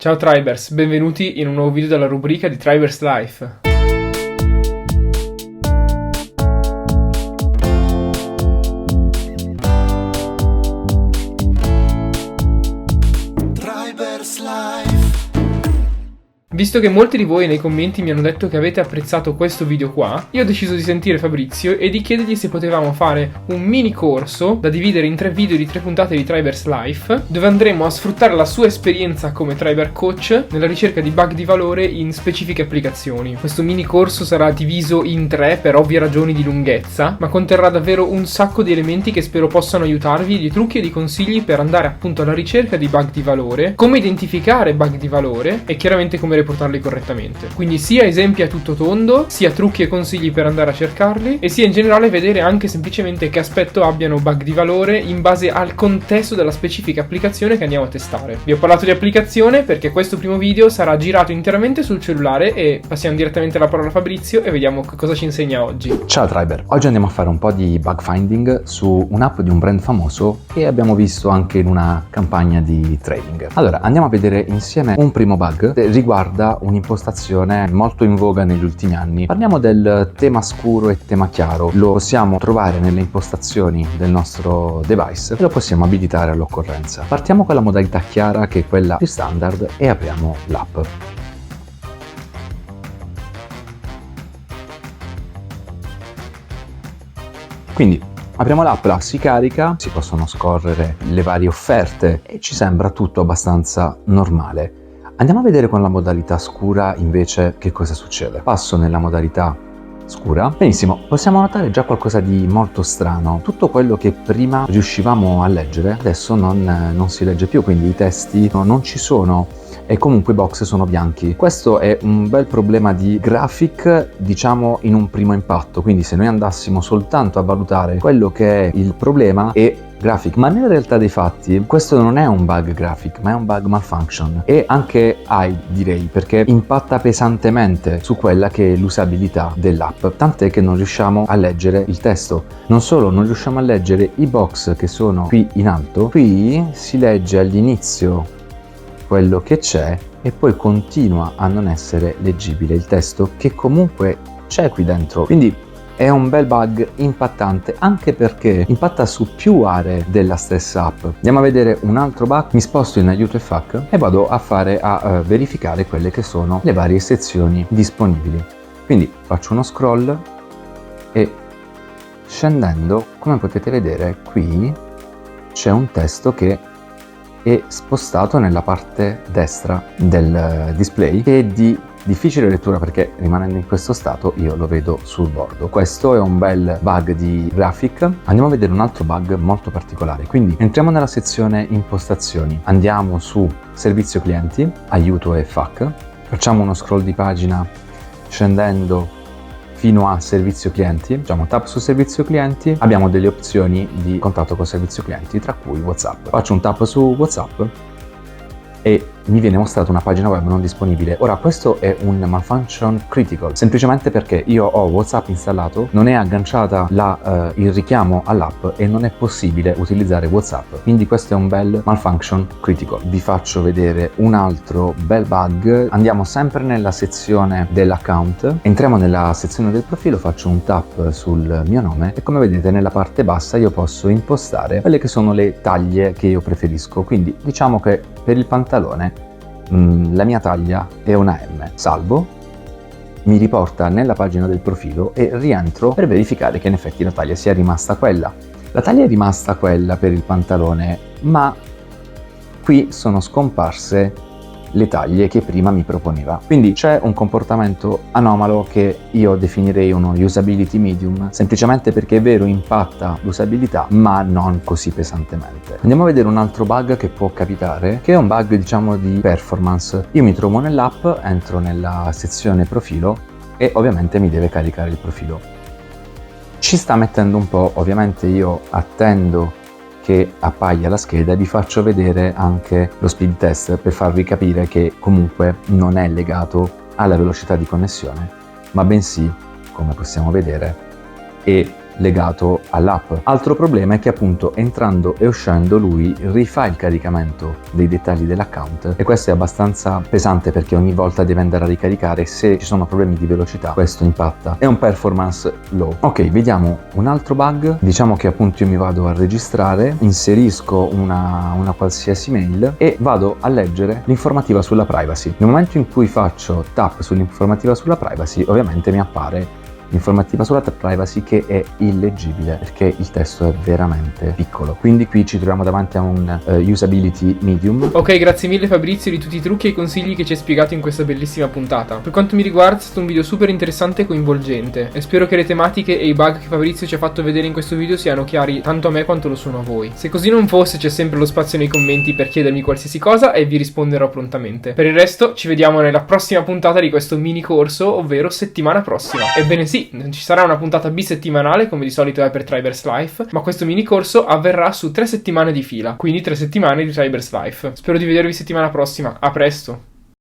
Ciao Tribers, benvenuti in un nuovo video dalla rubrica di Tribers Life. Visto che molti di voi nei commenti mi hanno detto che avete apprezzato questo video qua, io ho deciso di sentire Fabrizio e di chiedergli se potevamo fare un mini corso da dividere in 3 video di 3 puntate di Tribers Life, dove andremo a sfruttare la sua esperienza come Triber Coach nella ricerca di bug di valore in specifiche applicazioni. Questo mini corso sarà diviso in 3 per ovvie ragioni di lunghezza, ma conterrà davvero un sacco di elementi che spero possano aiutarvi, di trucchi e di consigli per andare appunto alla ricerca di bug di valore, come identificare bug di valore e chiaramente come portarli correttamente. Quindi sia esempi a tutto tondo, sia trucchi e consigli per andare a cercarli, e sia in generale vedere anche semplicemente che aspetto abbiano bug di valore in base al contesto della specifica applicazione che andiamo a testare. Vi ho parlato di applicazione perché questo primo video sarà girato interamente sul cellulare e passiamo direttamente la parola a Fabrizio e vediamo che cosa ci insegna oggi. Ciao Triber, oggi andiamo a fare un po' di bug finding su un'app di un brand famoso che abbiamo visto anche in una campagna di trading. Allora, andiamo a vedere insieme un primo bug che riguarda un'impostazione molto in voga negli ultimi anni. Parliamo del tema scuro e tema chiaro. Lo possiamo trovare nelle impostazioni del nostro device e lo possiamo abilitare all'occorrenza. Partiamo con la modalità chiara, che è quella più standard, e apriamo l'app. Quindi apriamo l'app, la si carica, si possono scorrere le varie offerte e ci sembra tutto abbastanza normale. Andiamo a vedere con la modalità scura invece che cosa succede. Passo nella modalità scura. Benissimo, possiamo notare già qualcosa di molto strano. Tutto quello che prima riuscivamo a leggere adesso non si legge più, quindi i testi non ci sono e comunque i box sono bianchi. Questo è un bel problema di graphic, diciamo, in un primo impatto. Quindi se noi andassimo soltanto a valutare quello che è il problema è graphic, ma nella realtà dei fatti questo non è un bug graphic, ma è un bug malfunction, e anche high, direi, perché impatta pesantemente su quella che è l'usabilità dell'app, tant'è che non riusciamo a leggere il testo. Non solo, non riusciamo a leggere i box che sono qui in alto. Qui si legge all'inizio quello che c'è e poi continua a non essere leggibile il testo che comunque c'è qui dentro. Quindi è un bel bug impattante, anche perché impatta su più aree della stessa app. Andiamo a vedere un altro bug. Mi sposto in aiuto e FAQ e vado a verificare quelle che sono le varie sezioni disponibili. Quindi faccio uno scroll e scendendo, come potete vedere, qui c'è un testo che è spostato nella parte destra del display, che è di difficile lettura perché rimanendo in questo stato io lo vedo sul bordo. Questo è un bel bug di graphic. Andiamo a vedere un altro bug molto particolare. Quindi entriamo nella sezione impostazioni, andiamo su servizio clienti, aiuto e FAQ, facciamo uno scroll di pagina scendendo fino a servizio clienti, facciamo tap su servizio clienti, abbiamo delle opzioni di contatto con servizio clienti, tra cui WhatsApp. Faccio un tap su WhatsApp e mi viene mostrata una pagina web non disponibile. Ora, questo è un malfunction critical, semplicemente perché io ho WhatsApp installato, non è agganciata il richiamo all'app e non è possibile utilizzare WhatsApp. Quindi questo è un bel malfunction critical. Vi faccio vedere un altro bel bug. Andiamo sempre nella sezione dell'account, entriamo nella sezione del profilo, faccio un tap sul mio nome e come vedete nella parte bassa io posso impostare quelle che sono le taglie che io preferisco. Quindi diciamo che per il pantalone la mia taglia è una M, salvo, mi riporta nella pagina del profilo e rientro per verificare che in effetti la taglia sia rimasta quella. La taglia è rimasta quella per il pantalone, ma qui sono scomparse le taglie che prima mi proponeva. Quindi c'è un comportamento anomalo che io definirei uno usability medium, semplicemente perché è vero, impatta l'usabilità, ma non così pesantemente. Andiamo a vedere un altro bug che può capitare, che è un bug, diciamo, di performance. Io mi trovo nell'app, entro nella sezione profilo e ovviamente mi deve caricare il profilo. Ci sta mettendo un po', ovviamente io attendo che appaia la scheda e vi faccio vedere anche lo speed test per farvi capire che comunque non è legato alla velocità di connessione, ma bensì, come possiamo vedere, è legato all'app. Altro problema è che appunto entrando e uscendo lui rifà il caricamento dei dettagli dell'account, e questo è abbastanza pesante perché ogni volta deve andare a ricaricare. Se ci sono problemi di velocità questo impatta. È un performance low. Ok, vediamo un altro bug. Diciamo che appunto io mi vado a registrare, inserisco una qualsiasi mail e vado a leggere l'informativa sulla privacy. Nel momento in cui faccio tap sull'informativa sulla privacy, ovviamente mi appare l'informativa sulla privacy che è illeggibile perché il testo è veramente piccolo. Quindi qui ci troviamo davanti a un usability medium. Ok, grazie mille Fabrizio di tutti i trucchi e i consigli che ci hai spiegato in questa bellissima puntata. Per quanto mi riguarda è stato un video super interessante e coinvolgente, e spero che le tematiche e i bug che Fabrizio ci ha fatto vedere in questo video siano chiari tanto a me quanto lo sono a voi. Se così non fosse, c'è sempre lo spazio nei commenti per chiedermi qualsiasi cosa e vi risponderò prontamente. Per il resto ci vediamo nella prossima puntata di questo mini corso, ovvero settimana prossima. Ebbene sì, non ci sarà una puntata bisettimanale come di solito è per Tribers Life, ma questo mini corso avverrà su 3 settimane di fila, quindi 3 settimane di Tribers Life. Spero di vedervi settimana prossima, a presto!